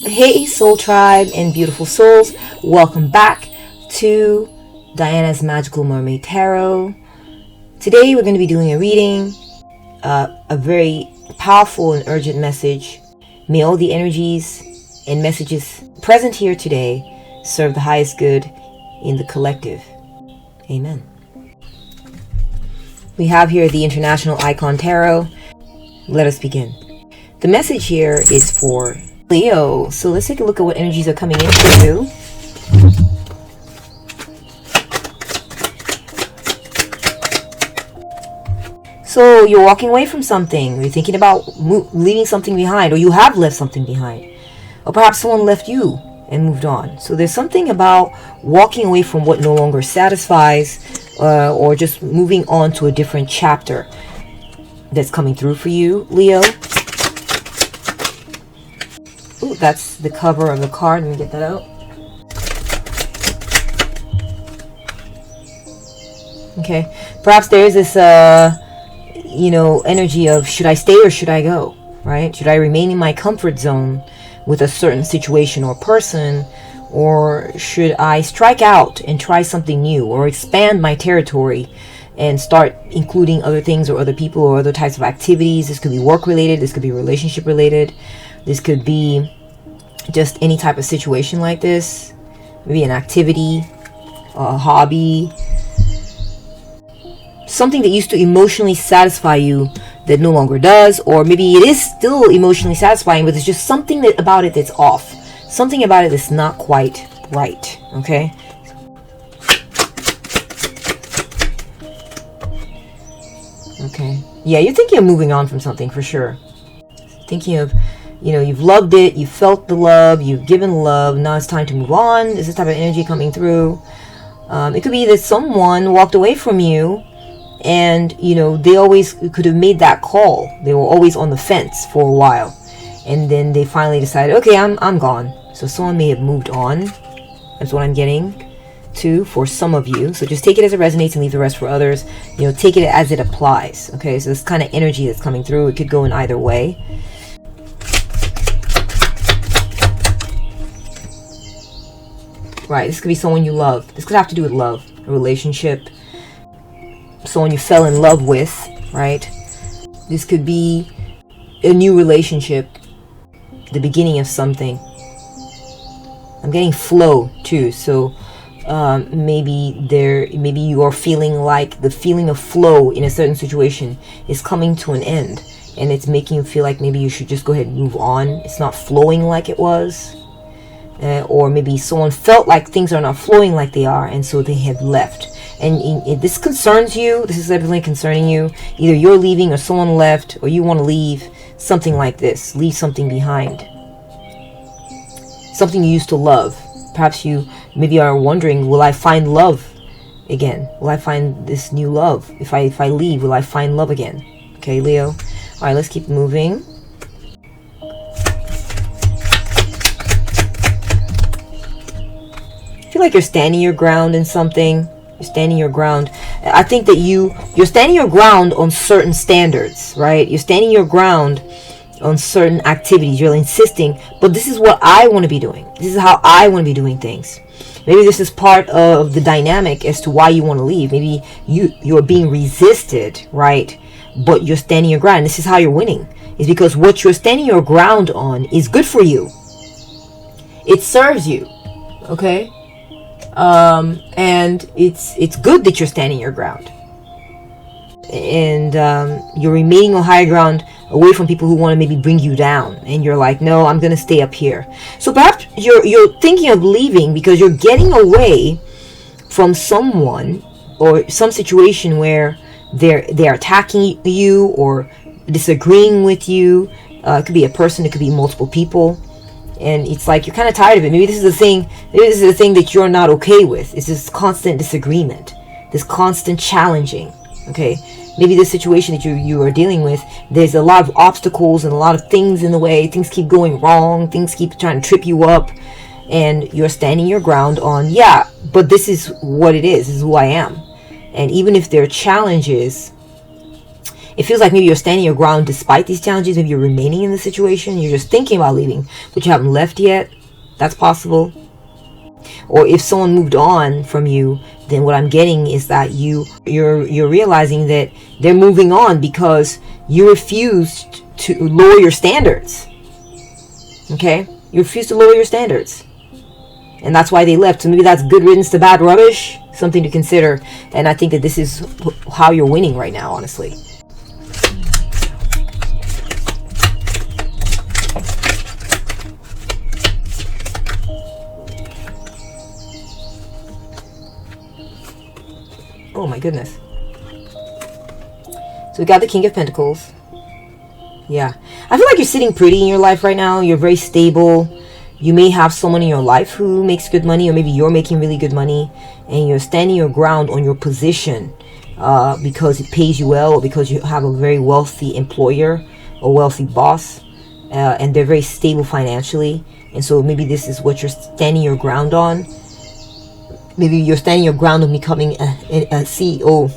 Hey Soul Tribe and beautiful souls, welcome back to Diana's Magical Mermaid Tarot. Today we're going to be doing a reading, a very powerful and urgent message. May all the energies and messages present here today serve the highest good in the collective. Amen. We have here the International Icon Tarot. Let us begin. The message here is for Leo. So let's take a look at what energies are coming in for you. So you're walking away from something. You're thinking about leaving something behind, or you have left something behind. Or perhaps someone left you and moved on. So there's something about walking away from what no longer satisfies, or just moving on to a different chapter that's coming through for you, Leo. Ooh, that's the cover of the card. Let me get that out. Okay. Perhaps there is this, energy of, should I stay or should I go? Right? Should I remain in my comfort zone with a certain situation or person? Or should I strike out and try something new, or expand my territory and start including other things or other people or other types of activities? This could be work related. This could be relationship related. This could be just any type of situation like this. Maybe an activity, a hobby, something that used to emotionally satisfy you that no longer does, or maybe it is still emotionally satisfying, but there's just something about it that's off. Something about it that's not quite right, okay? Okay. Yeah, you're thinking of moving on from something for sure. Thinking of, you've loved it, you felt the love, you've given love, now it's time to move on. There's this type of energy coming through. It could be that someone walked away from you and, they always could have made that call. They were always on the fence for a while. And then they finally decided, okay, I'm gone. So someone may have moved on. That's what I'm getting to for some of you. So just take it as it resonates and leave the rest for others. Take it as it applies. Okay, so this kind of energy that's coming through, it could go in either way. Right, this could be someone you love. This could have to do with love, a relationship, someone you fell in love with, right? This could be a new relationship, the beginning of something. I'm getting flow too, so maybe you are feeling like the feeling of flow in a certain situation is coming to an end, and it's making you feel like maybe you should just go ahead and move on. It's not flowing like it was. Or maybe someone felt like things are not flowing like they are, and so they have left. And this concerns you. This is definitely concerning you. Either you're leaving, or someone left, or you want to leave. Something like this. Leave something behind. Something you used to love. Perhaps you maybe are wondering, will I find love again? Will I find this new love? If I leave, will I find love again? Okay, Leo. All right, let's keep moving. I feel like you're standing your ground in something. You're standing your ground. I think that you're standing your ground on certain standards, right? You're standing your ground on certain activities. You're insisting, but this is what I want to be doing. This is how I want to be doing things. Maybe this is part of the dynamic as to why you want to leave. Maybe you're being resisted, right? But you're standing your ground. This is how you're winning. It's because what you're standing your ground on is good for you. It serves you, okay? And it's good that you're standing your ground, and you're remaining on higher ground, away from people who want to maybe bring you down, and you're like, no, I'm gonna stay up here. So perhaps you're thinking of leaving because you're getting away from someone or some situation where they're attacking you or disagreeing with you. It could be a person, it could be multiple people. And it's like you're kind of tired of it. Maybe this is the thing. Maybe this is the thing that you're not okay with. It's this constant disagreement, this constant challenging. Okay, maybe this situation that you are dealing with, there's a lot of obstacles and a lot of things in the way. Things keep going wrong. Things keep trying to trip you up, and you're standing your ground on, yeah, but this is what it is. This is who I am. And even if there are challenges, it feels like maybe you're standing your ground despite these challenges. Maybe you're remaining in the situation. You're just thinking about leaving, but you haven't left yet. That's possible. Or if someone moved on from you, then what I'm getting is that you're realizing that they're moving on because you refused to lower your standards. Okay? You refused to lower your standards. And that's why they left. So maybe that's good riddance to bad rubbish. Something to consider. And I think that this is how you're winning right now, honestly. Oh my goodness. So we got the King of Pentacles. Yeah. I feel like you're sitting pretty in your life right now. You're very stable. You may have someone in your life who makes good money, or maybe you're making really good money, and you're standing your ground on your position because it pays you well, or because you have a very wealthy employer or wealthy boss, and they're very stable financially. And so maybe this is what you're standing your ground on. Maybe you're standing your ground on becoming a CEO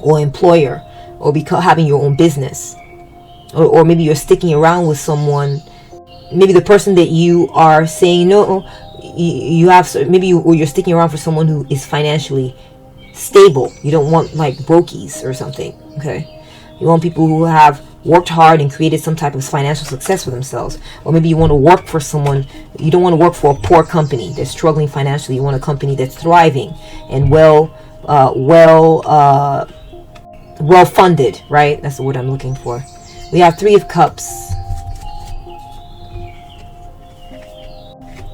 or employer, or having your own business. Or maybe you're sticking around with someone. Maybe the person that you are saying no, you have, maybe you're sticking around for someone who is financially stable. You don't want like brokies or something. Okay, you want people who have worked hard and created some type of financial success for themselves. Or maybe you want to work for someone. You don't want to work for a poor company that's struggling financially. You want a company that's thriving and well funded, right? That's the word I'm looking for. We have Three of Cups.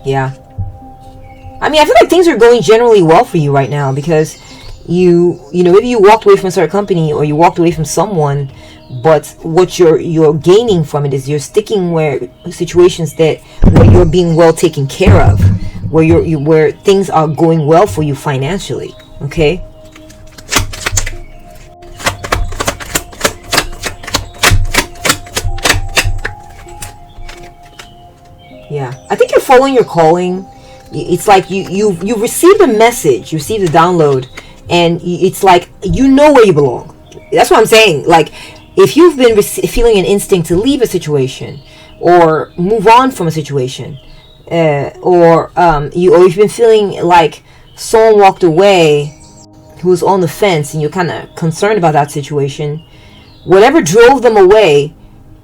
Yeah. I mean, I feel like things are going generally well for you right now, because you know, maybe you walked away from a certain company, or you walked away from someone, but what you're gaining from it is you're sticking where situations where you're being well taken care of, where things are going well for you financially. Okay. Yeah, I think you're following your calling. It's like you received a message, you received a download, and it's like you know where you belong. That's what I'm saying. Like, if you've been feeling an instinct to leave a situation or move on from a situation, or you've been feeling like someone walked away who's on the fence, and you're kind of concerned about that situation, whatever drove them away,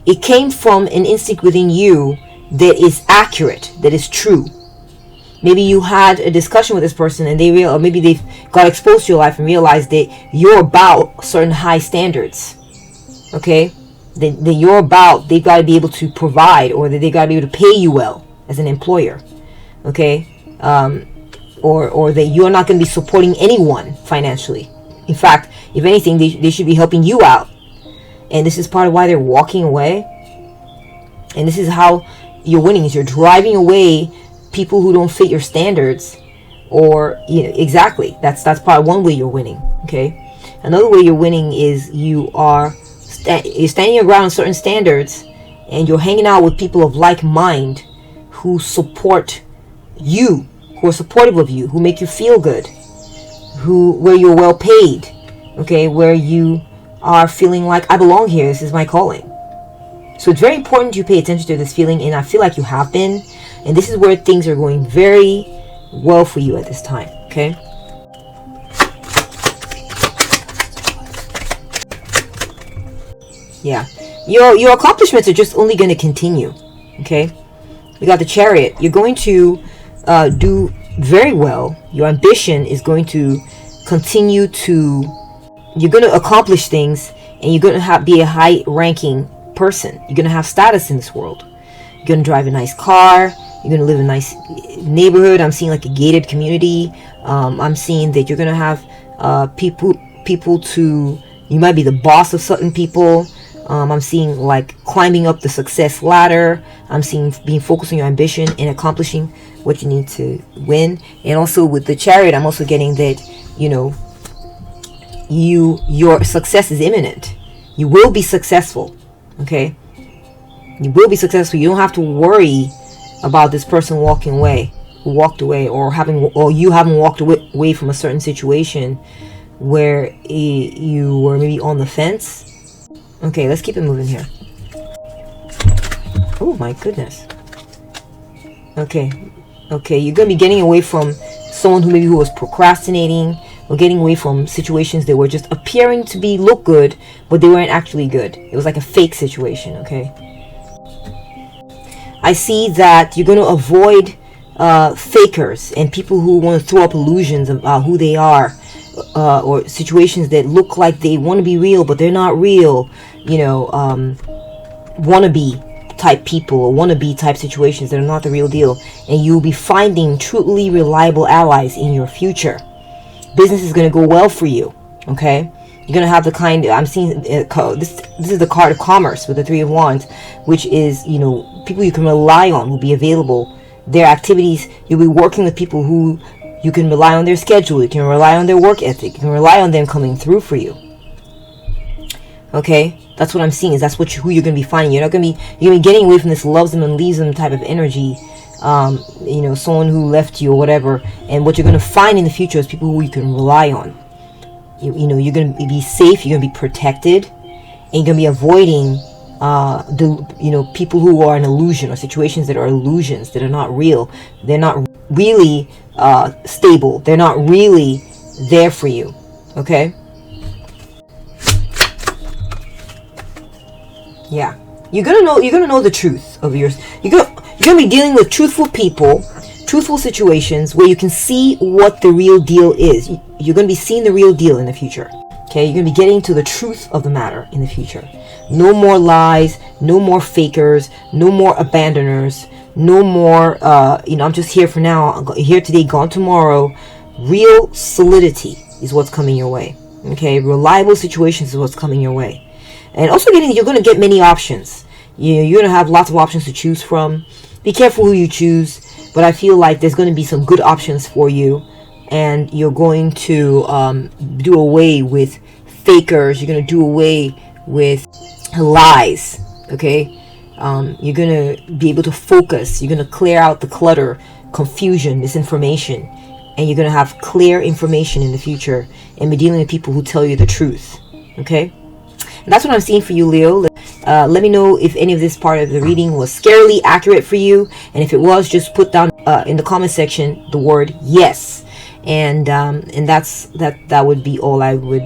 it came from an instinct within you that is accurate, that is true. Maybe you had a discussion with this person, and or maybe they've got exposed to your life and realized that you're about certain high standards. Okay, that you're about, they've got to be able to provide, or that they've got to be able to pay you well as an employer. Okay, or that you're not going to be supporting anyone financially. In fact, if anything, they should be helping you out. And this is part of why they're walking away. And this is how you're winning, is you're driving away people who don't fit your standards, or exactly. That's part of one way you're winning. Okay, another way you're winning is you're standing your ground on certain standards, and you're hanging out with people of like mind who support you, who are supportive of you, who make you feel good, where you're well paid. Okay, where you are feeling like, I belong here, this is my calling. So it's very important you pay attention to this feeling, and I feel like you have been. And this is where things are going very well for you at this time. Okay. Yeah. Your accomplishments are just only going to continue. Okay. We got the Chariot. You're going to do very well. Your ambition is going to continue to. You're going to accomplish things, and you're going to be a high-ranking person. You're going to have status in this world. You're going to drive a nice car. You're going to live in a nice neighborhood. I'm seeing like a gated community. I'm seeing that you're going to have people to, you might be the boss of certain people. I'm seeing like climbing up the success ladder. I'm seeing being focused on your ambition and accomplishing what you need to win. And also with the Chariot, I'm also getting that, your success is imminent. You will be successful. Okay, you will be successful. You don't have to worry about this person walking away, who walked away, or you haven't walked away from a certain situation where you were maybe on the fence. Okay, let's keep it moving here. Oh my goodness. Okay, you're gonna be getting away from someone who was procrastinating, or getting away from situations that were just appearing to be look good, but they weren't actually good. It was like a fake situation. Okay, I see that you're gonna avoid fakers and people who want to throw up illusions about who they are, or situations that look like they want to be real but they're not real. Wannabe type people, or wannabe type situations that are not the real deal, and you'll be finding truly reliable allies in your future. Business is going to go well for you. Okay, you're going to have the kind, I'm seeing this is the card of commerce with the Three of Wands, which is, people you can rely on will be available. Their activities, you'll be working with people who you can rely on their schedule, you can rely on their work ethic, you can rely on them coming through for you. Okay, that's what I'm seeing, is that's who you're going to be finding. You're going to be getting away from this loves them and leaves them type of energy, someone who left you or whatever. And what you're going to find in the future is people who you can rely on. You're going to be safe, you're going to be protected, and you're going to be avoiding people who are an illusion, or situations that are illusions, that are not real. They're not really stable. They're not really there for you. Okay. Yeah, you're gonna know the truth of yours. You're gonna be dealing with truthful people, truthful situations where you can see what the real deal is. You're gonna be seeing the real deal in the future. Okay, you're gonna be getting to the truth of the matter in the future. No more lies, no more fakers, no more abandoners, no more. I'm just here for now. Here today, gone tomorrow. Real solidity is what's coming your way. Okay, reliable situations is what's coming your way. And also you're going to get many options. You're going to have lots of options to choose from. Be careful who you choose. But I feel like there's going to be some good options for you. And you're going to do away with fakers. You're going to do away with lies. Okay? You're going to be able to focus. You're going to clear out the clutter, confusion, misinformation. And you're going to have clear information in the future. And be dealing with people who tell you the truth. Okay? That's what I'm seeing for you, Leo. Let me know if any of this part of the reading was scarily accurate for you. And if it was, just put down in the comment section the word yes. And that would be all I would.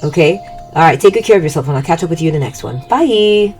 Okay? Alright, take good care of yourself, and I'll catch up with you in the next one. Bye!